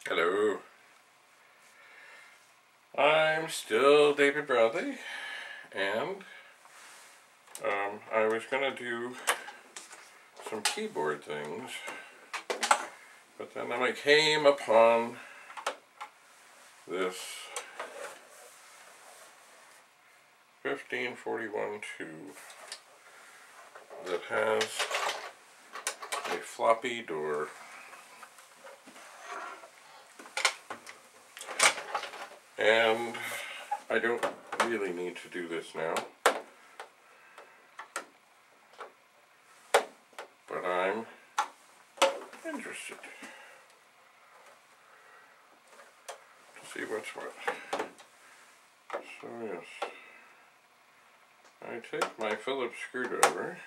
Hello. I'm still David Bradley, and I was going to do some keyboard things, but then I came upon this 1541 tube that has a floppy door. And I don't really need to do this now, but I'm interested to see what's what. So yes, I take my Phillips screwdriver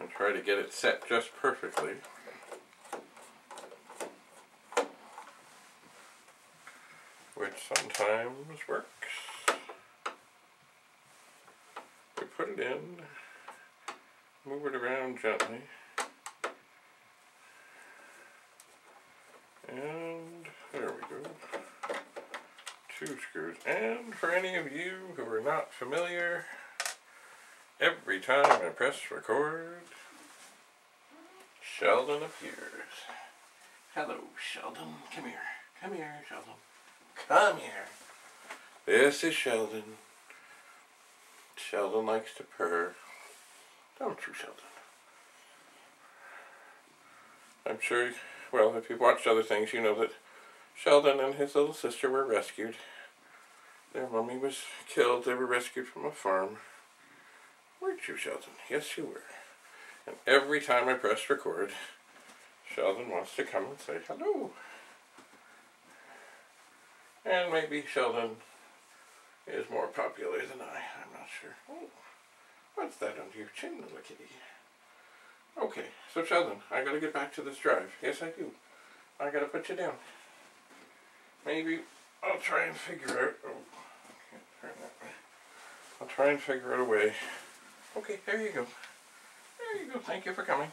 and try to get it set just perfectly. Which sometimes works. We put it in, move it around gently, and there we go. 2 screws. And for any of you who are not familiar, every time I press record, Sheldon appears. Hello, Sheldon. Come here. Come here, Sheldon. Come here. This is Sheldon. Sheldon likes to purr. Don't you, Sheldon? I'm sure, well, if you've watched other things, you know that Sheldon and his little sister were rescued. Their mommy was killed. They were rescued from a farm. Weren't you, Sheldon? Yes, you were. And every time I press record, Sheldon wants to come and say hello. And maybe Sheldon is more popular than I'm not sure. Oh, what's that under your chin, little kitty? Okay, so Sheldon, I gotta get back to this drive. Yes, I do. I gotta put you down. Maybe I'll try and figure out... Oh, can't turn that way. I'll try and figure out a way. Okay, there you go. There you go. Thank you for coming.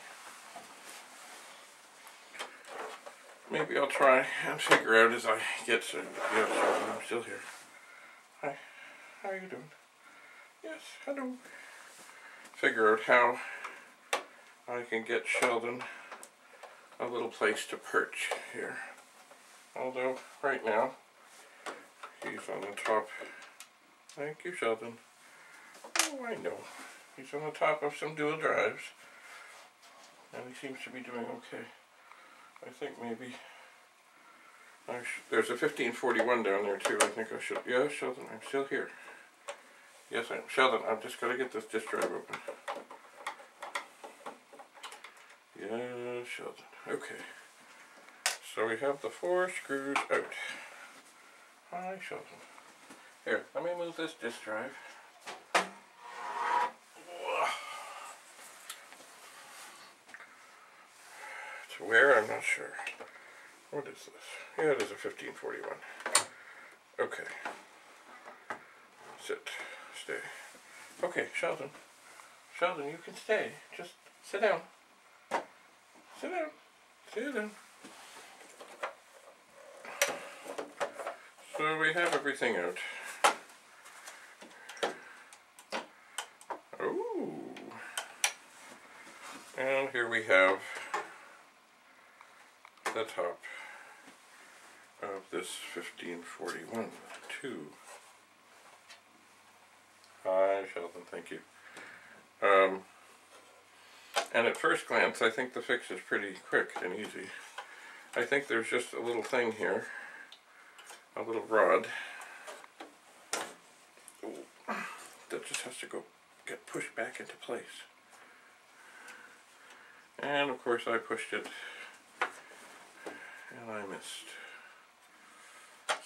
Maybe I'll try and figure out as I get to... Yes, I'm still here. Hi. How are you doing? Yes, hello. Figure out how I can get Sheldon a little place to perch here. Although, right now, he's on the top. Thank you, Sheldon. Oh, I know. He's on the top of some dual drives. And he seems to be doing okay. I think maybe there's a 1541 down there too. I think I should. Yeah, Sheldon, I'm still here. Yes, I am. Sheldon, I've just got to get this disk drive open. Yeah, Sheldon. Okay. So we have the 4 screws out. Hi, Sheldon. Here, let me move this disk drive. To where? I'm not sure. What is this? Yeah, it is a 1541. Okay. Sit. Stay. Okay, Sheldon. Sheldon, you can stay. Just sit down. Sit down. Sit down. So we have everything out. Ooh. And here we have the top of this 1541 too. Hi, Sheldon, thank you. And at first glance, I think the fix is pretty quick and easy. I think there's just a little thing here, a little rod, that just has to get pushed back into place. And of course I pushed it, and I missed.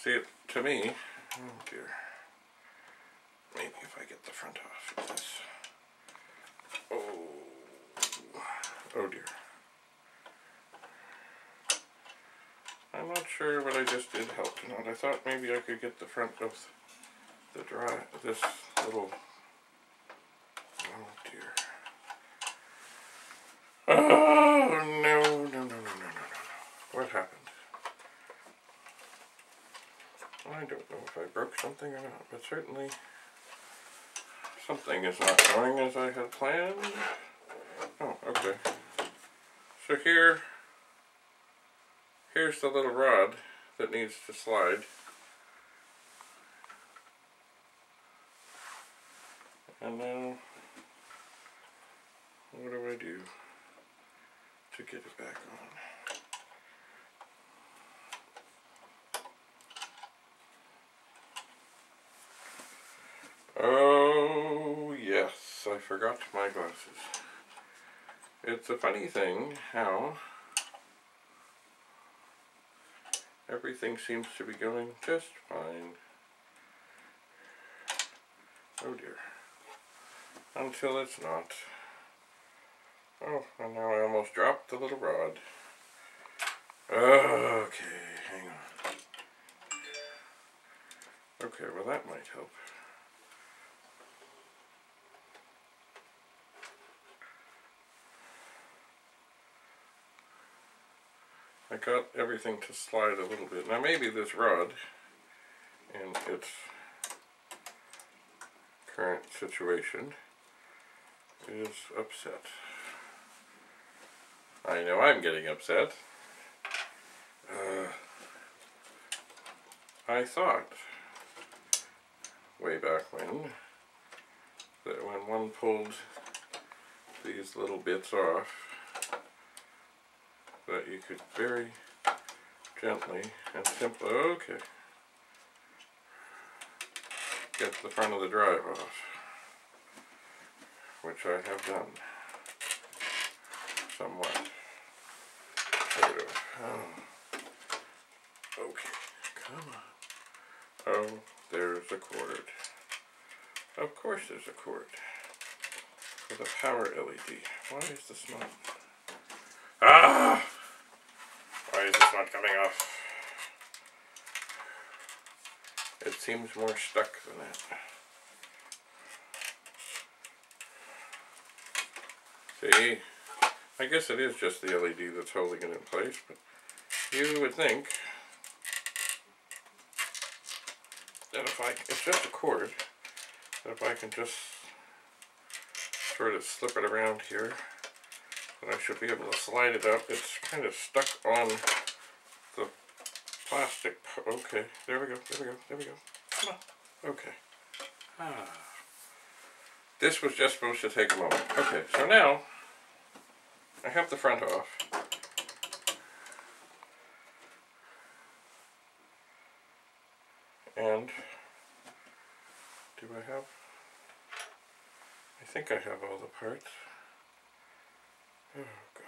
See, it to me, oh dear, maybe if I get the front off of this. Oh dear. I'm not sure what I just did helped or not. I thought maybe I could get the front of the this little, oh dear. Oh no. What happened? broke something or not, but certainly something is not going as I had planned. Oh, okay. So here's the little rod that needs to slide. And now, what do I do to get it back on? Oh, yes, I forgot my glasses. It's a funny thing how everything seems to be going just fine. Oh dear. Until it's not. Oh, and now I almost dropped the little rod. Okay, hang on. Okay, well that might help. I got everything to slide a little bit. Now maybe this rod, in its current situation, is upset. I know I'm getting upset. I thought, way back when, that when one pulled these little bits off, that you could very gently and simply, okay, get the front of the drive off, which I have done, somewhat, sort of. Okay, come on. Oh, there's a cord. Of course there's a cord. For the power LED. Why is this not... Ah! Why is this not coming off? It seems more stuck than that. See? I guess it is just the LED that's holding it in place, but you would think that if it's just a cord, that if I can just sort of slip it around here, then I should be able to slide it up. It's kind of stuck on the plastic. Okay, there we go, there we go, there we go. Come on. Okay. This was just supposed to take a moment. Okay, so now I have the front off. And do I have... I think I have all the parts. Oh, golly.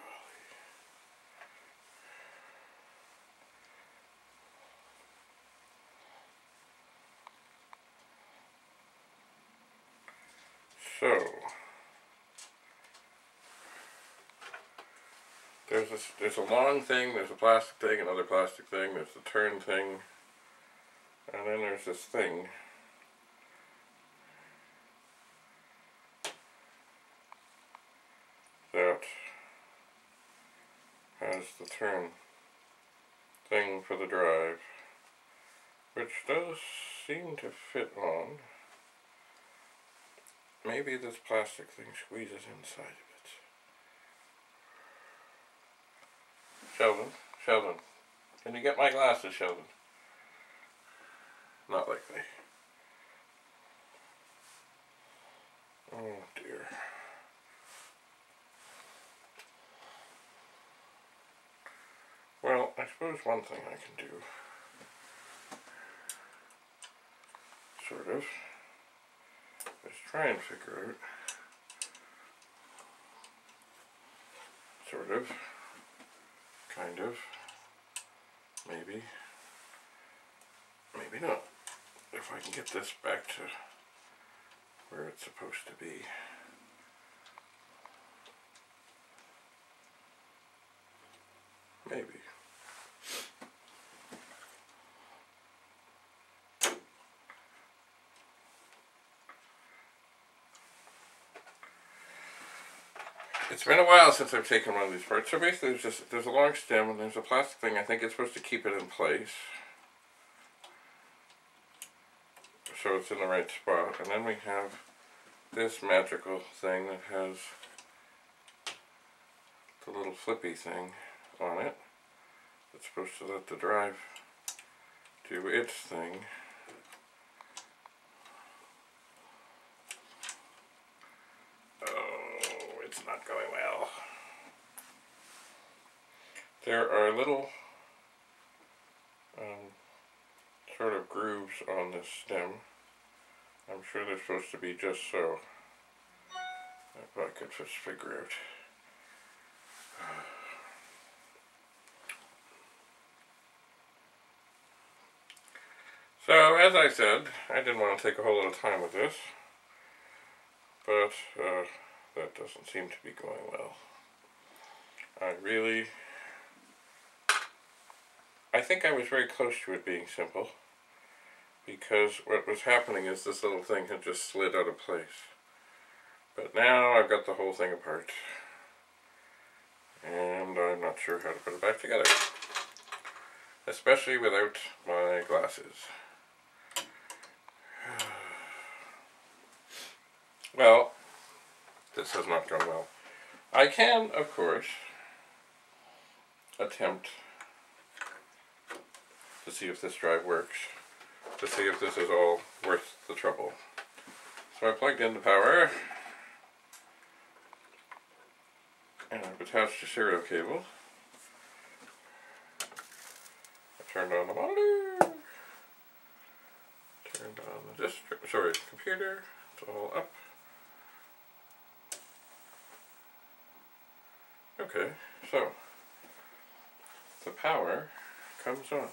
So, there's a long thing, there's a plastic thing, another plastic thing, there's the turn thing, and then there's this thing. That has the turn thing for the drive, which does seem to fit on. Maybe this plastic thing squeezes inside of it. Sheldon, can you get my glasses, Sheldon? Not likely. Oh dear. Well, I suppose one thing I can do, sort of, is try and figure out, sort of, kind of, maybe not, if I can get this back to where it's supposed to be. Maybe. It's been a while since I've taken one of these parts. So basically there's a long stem and there's a plastic thing. I think it's supposed to keep it in place. so it's in the right spot. And then we have this magical thing that has the little flippy thing on it. It's supposed to let the drive do its thing. Oh, it's not going well. There are little sort of grooves on this stem. I'm sure they're supposed to be just so. If I could just figure out. So, as I said, I didn't want to take a whole lot of time with this, but that doesn't seem to be going well. I think I was very close to it being simple, because what was happening is this little thing had just slid out of place. But now I've got the whole thing apart, and I'm not sure how to put it back together, especially without my glasses. Well, this has not gone well. I can, of course, attempt to see if this drive works, to see if this is all worth the trouble. So I plugged in the power, and I've attached a serial cable. I turned on the monitor, turned on the computer, it's all up. Okay, so the power comes on.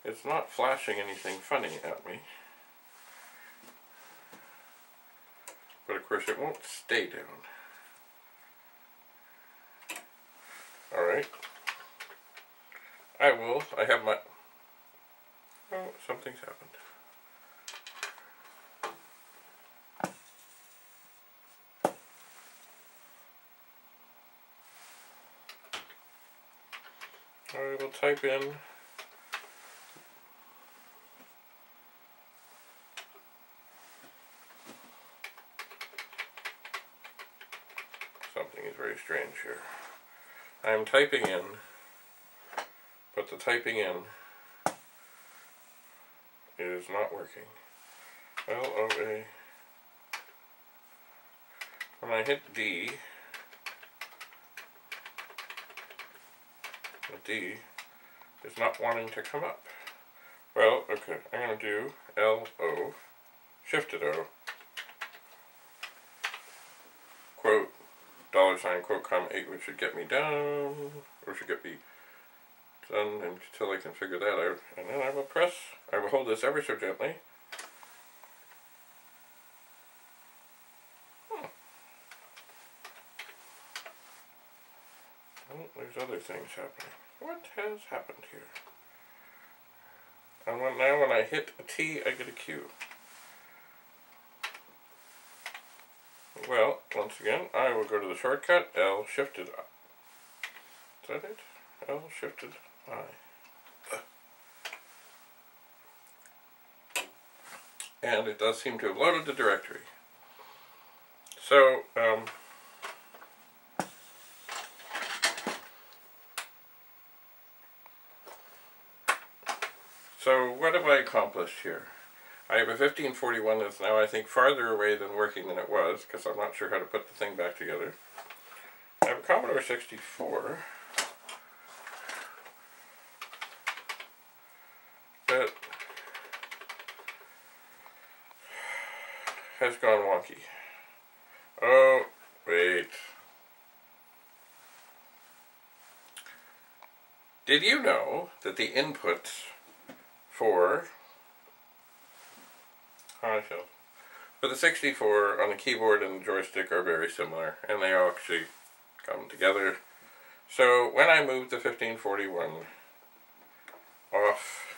It's not flashing anything funny at me, but of course it won't stay down. Alright, I have my, oh, something's happened. I will type in something is very strange here. I am typing in, but the typing in is not working. L-O-A. When I hit D, the D is not wanting to come up. Well, okay, I'm going to do L-O, shifted O, quote, $ quote, $8, which should get me down, or should get me done until I can figure that out. And then I will hold this ever so gently. Oh, there's other things happening. What has happened here? And now when I hit a T, I get a Q. Well, once again, I will go to the shortcut, L shifted I. Is that it? L shifted I. And it does seem to have loaded the directory. So, what have I accomplished here? I have a 1541 that's now, I think, farther away than working than it was, because I'm not sure how to put the thing back together. I have a Commodore 64 that has gone wonky. Oh, wait. Did you know that the inputs for the 64 on the keyboard and the joystick are very similar, and they all actually come together. So when I moved the 1541 off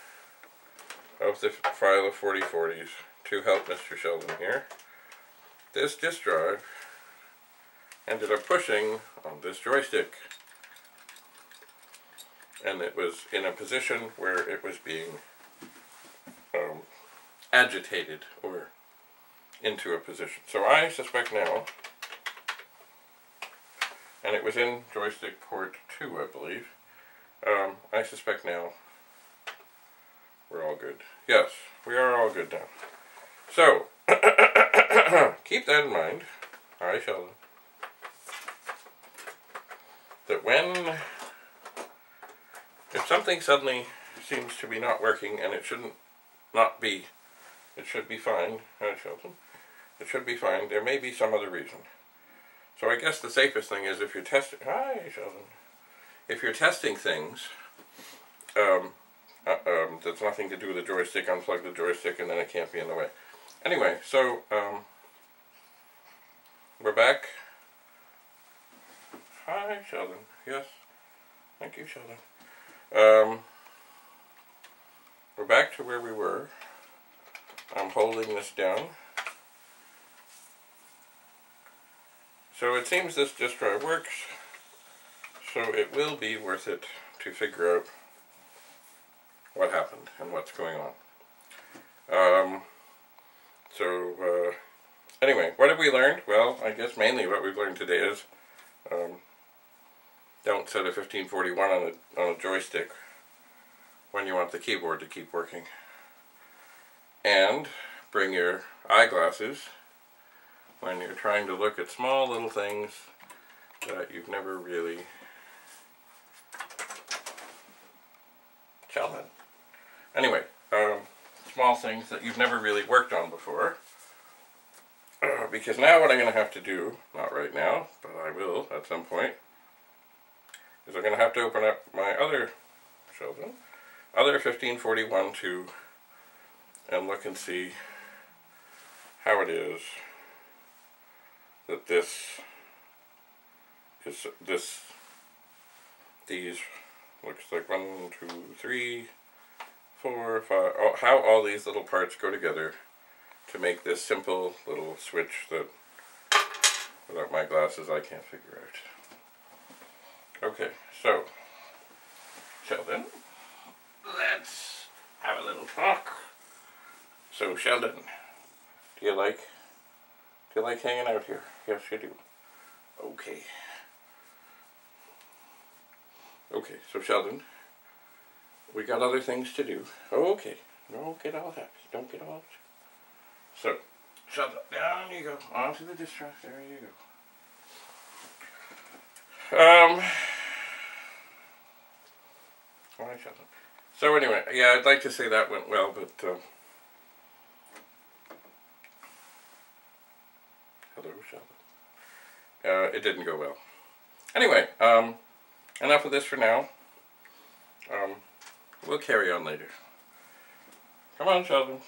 of the file of 4040s to help Mr. Sheldon here, this disk drive ended up pushing on this joystick, and it was in a position where it was being agitated or into a position. So I suspect now, and it was in joystick port 2, I believe, I suspect now we're all good. Yes, we are all good now. So, keep that in mind, I shall, that when, if something suddenly seems to be not working, and it shouldn't not be, it should be fine, hi Sheldon, it should be fine, there may be some other reason. So I guess the safest thing is if you're testing, hi Sheldon, if you're testing things, that's nothing to do with the joystick, unplug the joystick and then it can't be in the way. Anyway, so, we're back. Hi Sheldon, yes, thank you Sheldon. We're back to where we were. I'm holding this down. So it seems this disk drive works, so it will be worth it to figure out what happened and what's going on. Anyway, what have we learned? Well, I guess mainly what we've learned today is don't set a 1541 on a joystick when you want the keyboard to keep working. And bring your eyeglasses when you're trying to look at small little things that you've never really Sheldon. Anyway, small things that you've never really worked on before. Because now what I'm going to have to do, not right now, but I will at some point, is I'm going to have to open up my other Sheldon, other 1541 to and look and see how it is that these looks like 1, 2, 3, 4, 5, how all these little parts go together to make this simple little switch that without my glasses I can't figure out. Okay, so Sheldon, let's have a little talk. So Sheldon, do you like hanging out here? Yes, you do. Okay. Okay, so Sheldon, we got other things to do. Okay, don't get all happy. Don't get all. So, Sheldon, down you go. Onto the disk drive. There you go. Alright, Sheldon. So anyway, yeah, I'd like to say that went well, but hello, Sheldon. It didn't go well. Anyway, enough of this for now. We'll carry on later. Come on, Sheldon.